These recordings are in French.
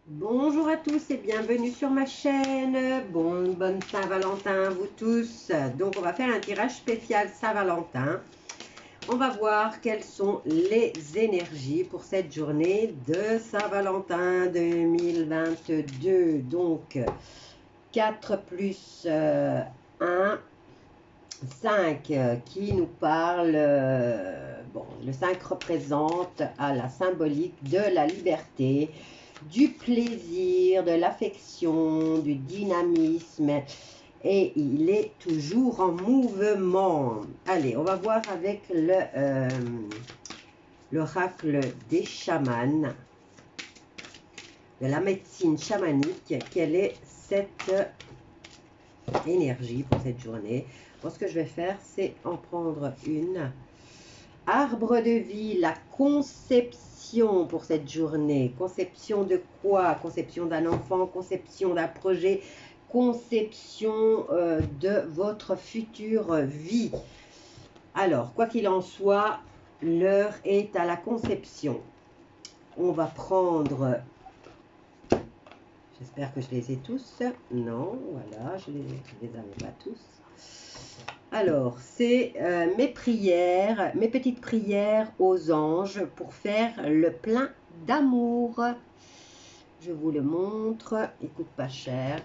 Bonjour à tous et bienvenue sur ma chaîne. Bonne Saint-Valentin à vous tous. Donc on va faire un tirage spécial Saint-Valentin. On va voir quelles sont les énergies pour cette journée de Saint-Valentin 2022. Donc 4 plus 1, 5 qui nous parle, bon, le 5 représente à la symbolique de la liberté, du plaisir, de l'affection, du dynamisme et il est toujours en mouvement. Allez, on va voir avec l'oracle des chamans, de la médecine chamanique, quelle est cette énergie pour cette journée. Bon, ce que je vais faire, c'est en prendre une. Arbre de vie, la conception pour cette journée. Conception de quoi? Conception d'un enfant, conception d'un projet, conception de votre future vie. Alors, quoi qu'il en soit, l'heure est à la conception. On va prendre... J'espère que je les ai tous. Non, voilà, je les avais pas tous. Alors, c'est mes prières, mes petites prières aux anges pour faire le plein d'amour. Je vous le montre, il coûte pas cher.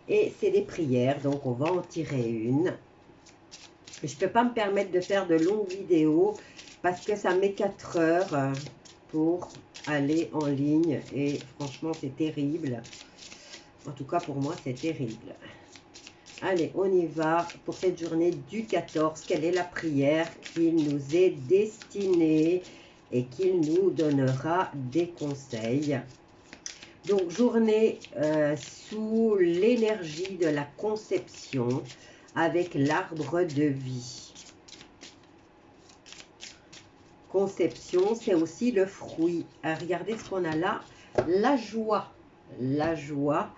Et c'est des prières, donc on va en tirer une. Je ne peux pas me permettre de faire de longues vidéos parce que ça met 4 heures pour aller en ligne. Et franchement, c'est terrible. En tout cas, pour moi, c'est terrible. Allez, on y va pour cette journée du 14. Quelle est la prière qu'il nous est destinée et qu'il nous donnera des conseils? Donc, journée sous l'énergie de la conception avec l'arbre de vie. Conception, c'est aussi le fruit. Regardez ce qu'on a là. La joie. La joie.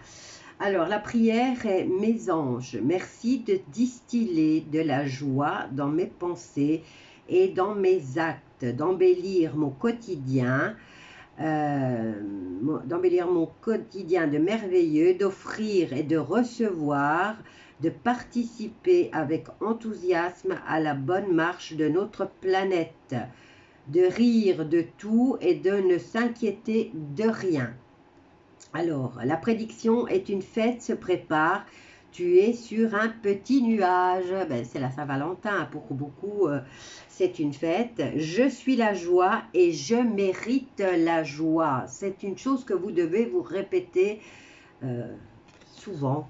Alors, la prière est « Mes anges, merci de distiller de la joie dans mes pensées et dans mes actes, d'embellir mon quotidien, de merveilleux, d'offrir et de recevoir, de participer avec enthousiasme à la bonne marche de notre planète, de rire de tout et de ne s'inquiéter de rien. » Alors, la prédiction est une fête se prépare. Tu es sur un petit nuage. Ben, c'est la Saint-Valentin. Pour beaucoup, c'est une fête. Je suis la joie et je mérite la joie. C'est une chose que vous devez vous répéter souvent,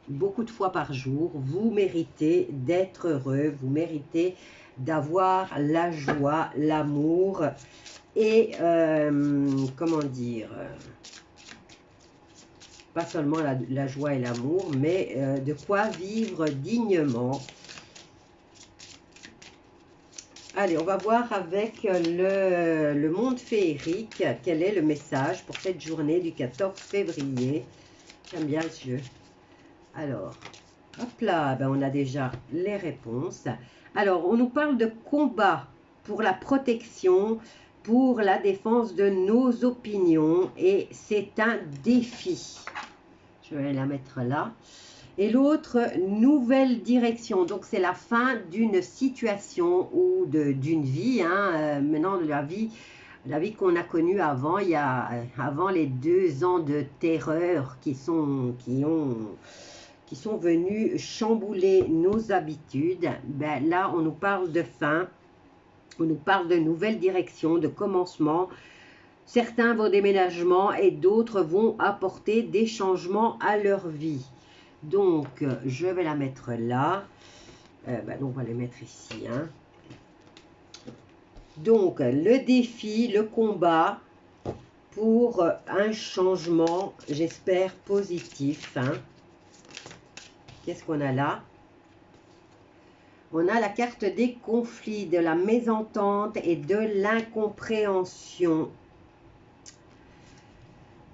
beaucoup de fois par jour. Vous méritez d'être heureux. Vous méritez d'avoir la joie, l'amour et, comment dire... pas seulement la joie et l'amour, mais de quoi vivre dignement. Allez, on va voir avec le monde féerique, quel est le message pour cette journée du 14 février. J'aime bien ce jeu. Alors, hop là, ben on a déjà les réponses. Alors, on nous parle de combat pour la protection, pour la défense de nos opinions, et c'est un défi. Je vais la mettre là. Et l'autre, nouvelle direction. Donc, c'est la fin d'une situation ou d'une vie. Maintenant, la vie qu'on a connue avant, avant les 2 ans de terreur qui sont venus chambouler nos habitudes. Ben, là, on nous parle de fin. On nous parle de nouvelle direction, de commencement. Certains vont déménagement et d'autres vont apporter des changements à leur vie. Donc, je vais la mettre là. Donc, on va les mettre ici. Donc, le défi, le combat pour un changement, j'espère, positif. Qu'est-ce qu'on a là? On a la carte des conflits, de la mésentente et de l'incompréhension.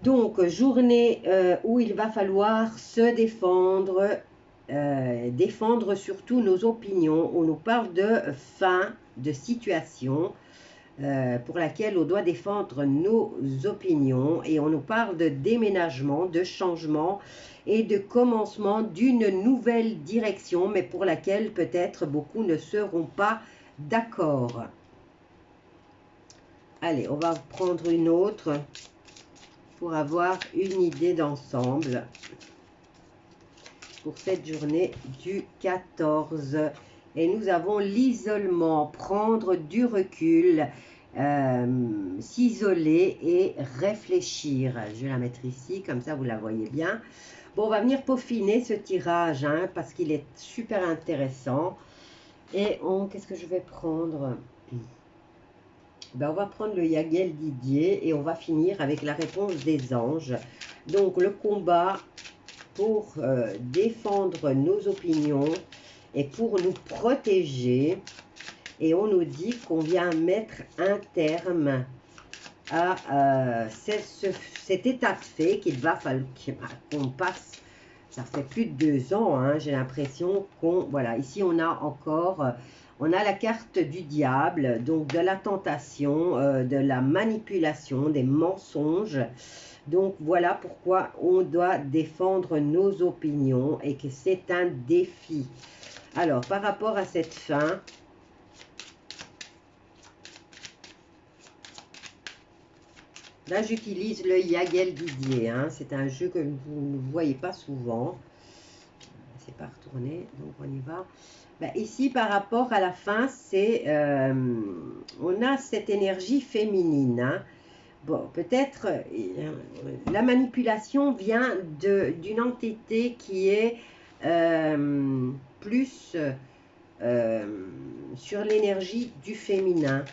Donc, journée où il va falloir se défendre, défendre surtout nos opinions. On nous parle de fin de situation, pour laquelle on doit défendre nos opinions. Et on nous parle de déménagement, de changement et de commencement d'une nouvelle direction, mais pour laquelle peut-être beaucoup ne seront pas d'accord. Allez, on va prendre une autre pour avoir une idée d'ensemble pour cette journée du 14. Et nous avons l'isolement, prendre du recul, s'isoler et réfléchir. Je vais la mettre ici, comme ça vous la voyez bien. Bon, on va venir peaufiner ce tirage, hein, parce qu'il est super intéressant. Et qu'est-ce que je vais prendre? Ben, on va prendre le Yagel Didier et on va finir avec la réponse des anges. Donc, le combat pour défendre nos opinions et pour nous protéger. Et on nous dit qu'on vient mettre un terme à cet état de fait qu'il va falloir qu'on passe. Ça fait plus de 2 ans, hein, j'ai l'impression qu'on... Voilà, ici on a encore... on a la carte du diable, donc de la tentation, de la manipulation, des mensonges. Donc voilà pourquoi on doit défendre nos opinions et que c'est un défi. Alors, par rapport à cette fin... Là, j'utilise le Yagel Didier. Hein. C'est un jeu que vous ne voyez pas souvent. C'est pas retourné, donc on y va. Ben, ici, par rapport à la fin, c'est on a cette énergie féminine. Hein. Bon, peut-être la manipulation vient d'une entité qui est plus sur l'énergie du féminin.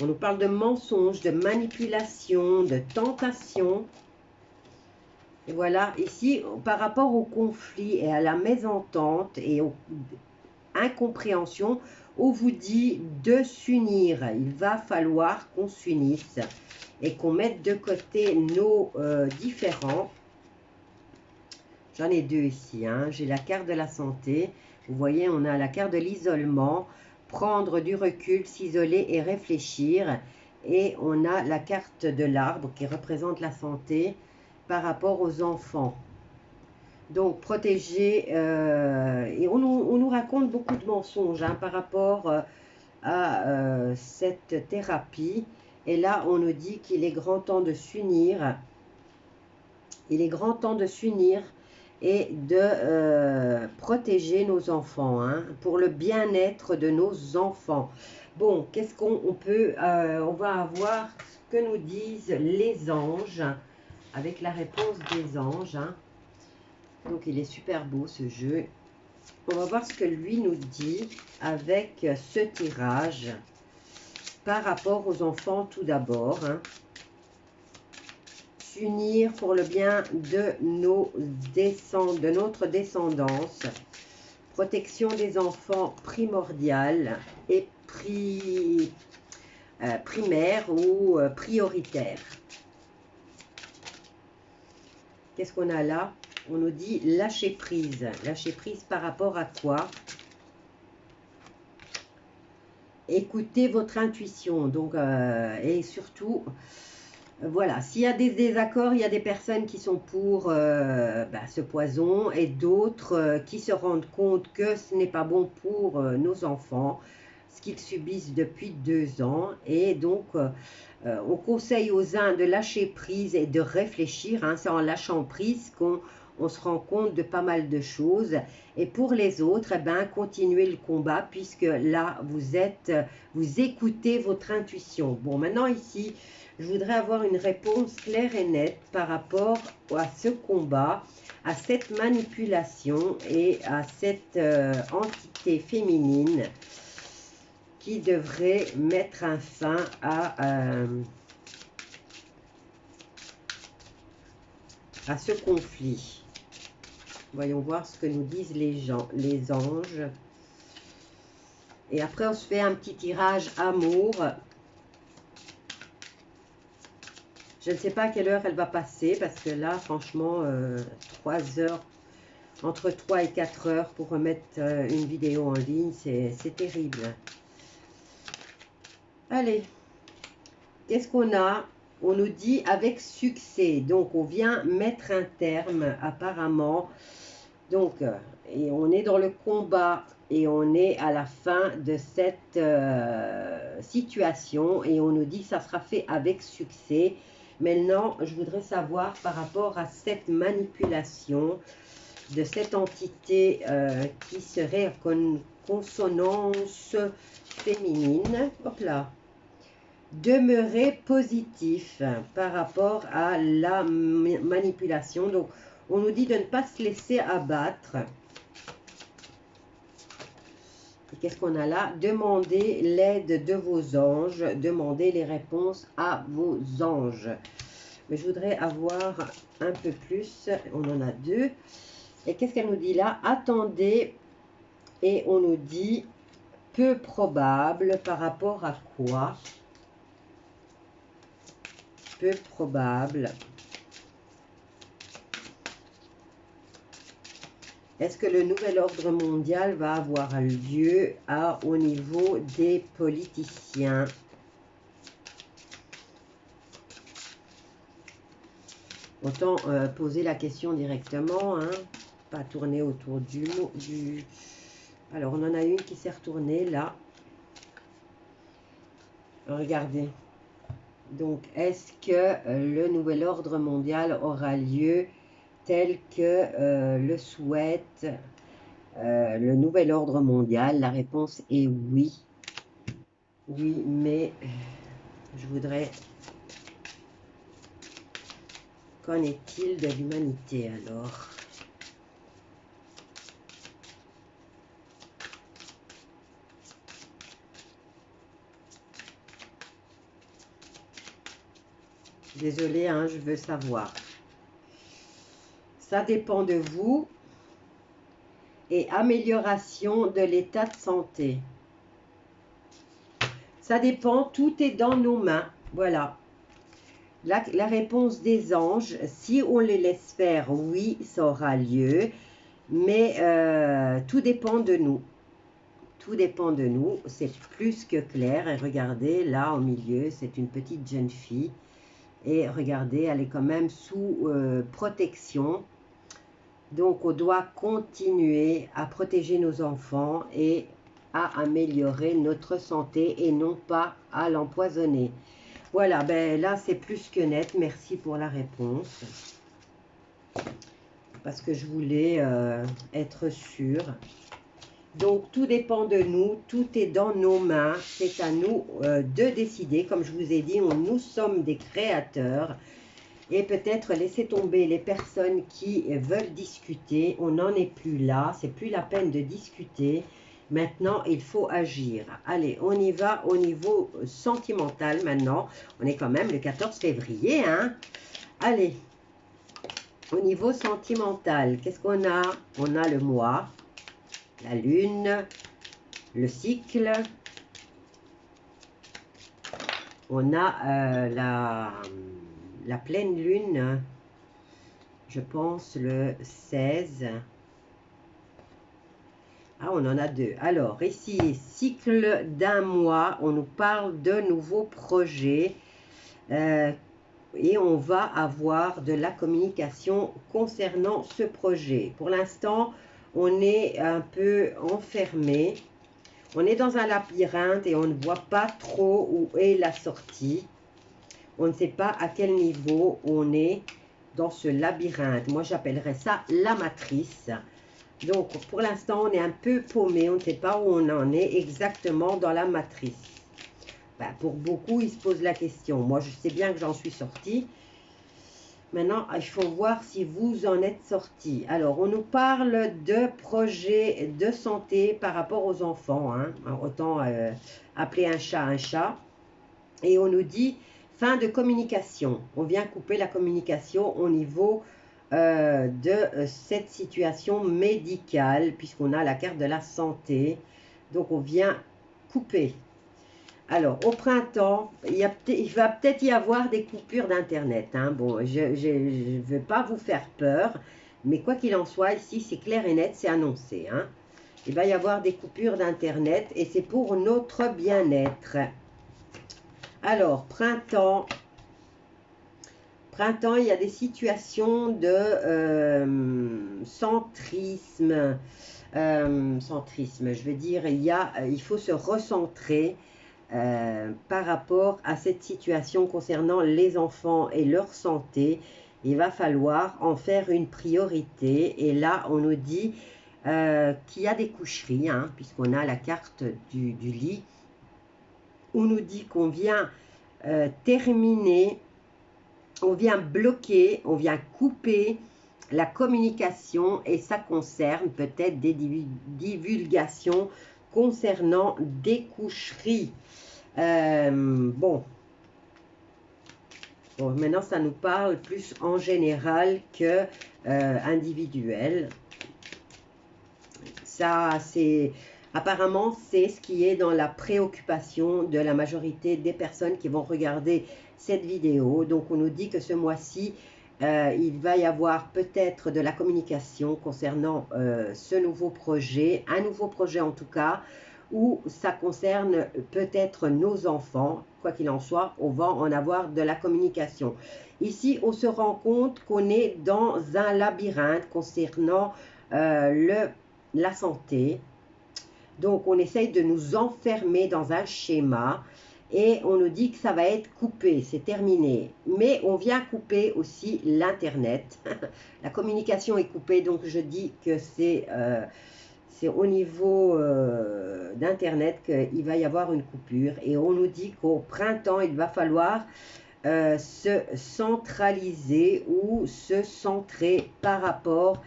On nous parle de mensonges, de manipulation, de tentation. Et voilà, ici, par rapport au conflit et à la mésentente et aux incompréhensions, on vous dit de s'unir. Il va falloir qu'on s'unisse et qu'on mette de côté nos différends. J'en ai 2 ici. Hein. J'ai la carte de la santé. Vous voyez, on a la carte de l'isolement. Prendre du recul, s'isoler et réfléchir. Et on a la carte de l'arbre qui représente la santé par rapport aux enfants. Donc, protéger. Et on nous raconte beaucoup de mensonges hein, par rapport à cette thérapie. Et là, on nous dit qu'il est grand temps de s'unir. Il est grand temps de s'unir et de protéger nos enfants, hein, pour le bien-être de nos enfants. Bon, qu'est-ce qu'on peut... on va avoir ce que nous disent les anges, avec la réponse des anges. Hein. Donc, il est super beau ce jeu. On va voir ce que lui nous dit avec ce tirage par rapport aux enfants tout d'abord. Hein. Unir pour le bien de notre descendance, protection des enfants primordiale et primaire ou prioritaire. Qu'est-ce qu'on a là? On nous dit lâcher prise. Lâcher prise par rapport à quoi? Écoutez votre intuition. Donc, et surtout... Voilà, s'il y a des désaccords, il y a des personnes qui sont pour ce poison et d'autres qui se rendent compte que ce n'est pas bon pour nos enfants, ce qu'ils subissent depuis 2 ans. Et donc, on conseille aux uns de lâcher prise et de réfléchir. Hein, c'est en lâchant prise qu'on se rend compte de pas mal de choses. Et pour les autres, eh ben, continuez le combat puisque là, vous écoutez votre intuition. Bon, maintenant ici... Je voudrais avoir une réponse claire et nette par rapport à ce combat, à cette manipulation et à cette entité féminine qui devrait mettre un fin à ce conflit. Voyons voir ce que nous disent les anges. Et après, on se fait un petit tirage amour. Je ne sais pas à quelle heure elle va passer parce que là, franchement, 3 heures, entre 3 et 4 heures pour remettre une vidéo en ligne, c'est terrible. Allez, qu'est-ce qu'on a? On nous dit avec succès. Donc, on vient mettre un terme, apparemment. Donc, et on est dans le combat et on est à la fin de cette situation. Et on nous dit que ça sera fait avec succès. Maintenant, je voudrais savoir par rapport à cette manipulation de cette entité qui serait en consonance féminine. Hop là. Demeurer positif par rapport à la manipulation. Donc, on nous dit de ne pas se laisser abattre. Et qu'est-ce qu'on a là? Demandez l'aide de vos anges. Demandez les réponses à vos anges. Mais je voudrais avoir un peu plus. On en a deux. Et qu'est-ce qu'elle nous dit là? Attendez. Et on nous dit peu probable par rapport à quoi? Peu probable. Est-ce que le nouvel ordre mondial va avoir lieu au niveau des politiciens? Autant poser la question directement, hein, pas tourner autour du mot. Alors, on en a une qui s'est retournée là. Regardez. Donc, est-ce que le nouvel ordre mondial aura lieu tel que le souhaite le nouvel ordre mondial? La réponse est oui. Oui, mais je voudrais... Qu'en est-il de l'humanité alors? Désolée, hein, je veux savoir. Ça dépend de vous. Et amélioration de l'état de santé. Ça dépend, tout est dans nos mains. Voilà. La réponse des anges, si on les laisse faire, oui, ça aura lieu. Mais tout dépend de nous. Tout dépend de nous. C'est plus que clair. Et regardez, là, au milieu, c'est une petite jeune fille. Et regardez, elle est quand même sous protection. Donc, on doit continuer à protéger nos enfants et à améliorer notre santé et non pas à l'empoisonner. Voilà, ben là, c'est plus que net. Merci pour la réponse. Parce que je voulais être sûre. Donc, tout dépend de nous. Tout est dans nos mains. C'est à nous de décider. Comme je vous ai dit, nous sommes des créateurs. Et peut-être laisser tomber les personnes qui veulent discuter. On n'en est plus là. C'est plus la peine de discuter. Maintenant, il faut agir. Allez, on y va au niveau sentimental maintenant. On est quand même le 14 février. Hein? Allez, au niveau sentimental, qu'est-ce qu'on a? On a le mois, la lune, le cycle. On a la pleine lune, je pense le 16. Ah, on en a deux. Alors, ici, cycle d'un mois, on nous parle de nouveaux projets et on va avoir de la communication concernant ce projet. Pour l'instant, on est un peu enfermé. On est dans un labyrinthe et on ne voit pas trop où est la sortie. On ne sait pas à quel niveau on est dans ce labyrinthe. Moi, j'appellerais ça la matrice. Donc, pour l'instant, on est un peu paumé. On ne sait pas où on en est exactement dans la matrice. Ben, pour beaucoup, ils se posent la question. Moi, je sais bien que j'en suis sortie. Maintenant, il faut voir si vous en êtes sorti. Alors, on nous parle de projets de santé par rapport aux enfants. Hein. Autant appeler un chat. Et on nous dit fin de communication. On vient couper la communication au niveau de cette situation médicale, puisqu'on a la carte de la santé. Donc, on vient couper. Alors, au printemps, il va peut-être y avoir des coupures d'Internet. Hein. Bon, je ne veux pas vous faire peur, mais quoi qu'il en soit, ici, c'est clair et net, c'est annoncé. Hein. Il va y avoir des coupures d'Internet et c'est pour notre bien-être. Alors, printemps. Printemps, il y a des situations de centrisme. Centrisme, je veux dire, il faut se recentrer par rapport à cette situation concernant les enfants et leur santé. Il va falloir en faire une priorité. Et là, on nous dit qu'il y a des coucheries, hein, puisqu'on a la carte du lit. On nous dit qu'on vient terminer, on vient bloquer, on vient couper la communication, et ça concerne peut-être des divulgations concernant des coucheries. Bon, maintenant ça nous parle plus en général que individuel. Ça, c'est apparemment, c'est ce qui est dans la préoccupation de la majorité des personnes qui vont regarder cette vidéo. Donc, on nous dit que ce mois-ci, il va y avoir peut-être de la communication concernant ce nouveau projet, un nouveau projet en tout cas, où ça concerne peut-être nos enfants. Quoi qu'il en soit, on va en avoir de la communication. Ici, on se rend compte qu'on est dans un labyrinthe concernant la santé. Donc, on essaye de nous enfermer dans un schéma et on nous dit que ça va être coupé, c'est terminé. Mais on vient couper aussi l'Internet. La communication est coupée, donc je dis que c'est au niveau d'Internet qu'il va y avoir une coupure. Et on nous dit qu'au printemps, il va falloir se centraliser ou se centrer par rapport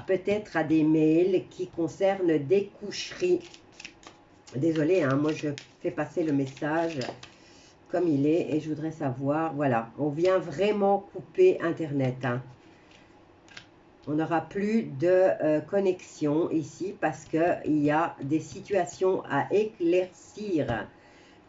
peut-être à des mails qui concernent des coucheries. Désolée, hein, moi je fais passer le message comme il est et je voudrais savoir, voilà, on vient vraiment couper Internet. Hein. On n'aura plus de connexion ici parce qu'il y a des situations à éclaircir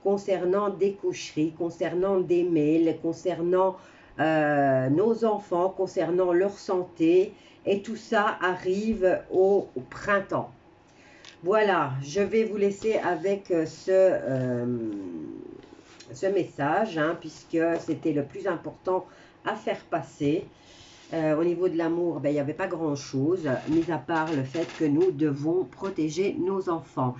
concernant des coucheries, concernant des mails, concernant nos enfants, concernant leur santé. Et tout ça arrive au printemps. Voilà, je vais vous laisser avec ce message, hein, puisque c'était le plus important à faire passer. Au niveau de l'amour, ben, il n'y avait pas grand-chose, mis à part le fait que nous devons protéger nos enfants.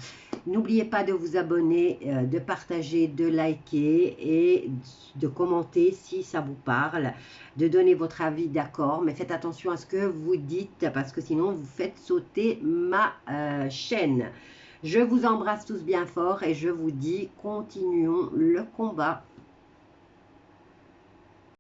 N'oubliez pas de vous abonner, de partager, de liker et de commenter si ça vous parle, de donner votre avis, d'accord, mais faites attention à ce que vous dites parce que sinon vous faites sauter ma chaîne. Je vous embrasse tous bien fort et je vous dis continuons le combat.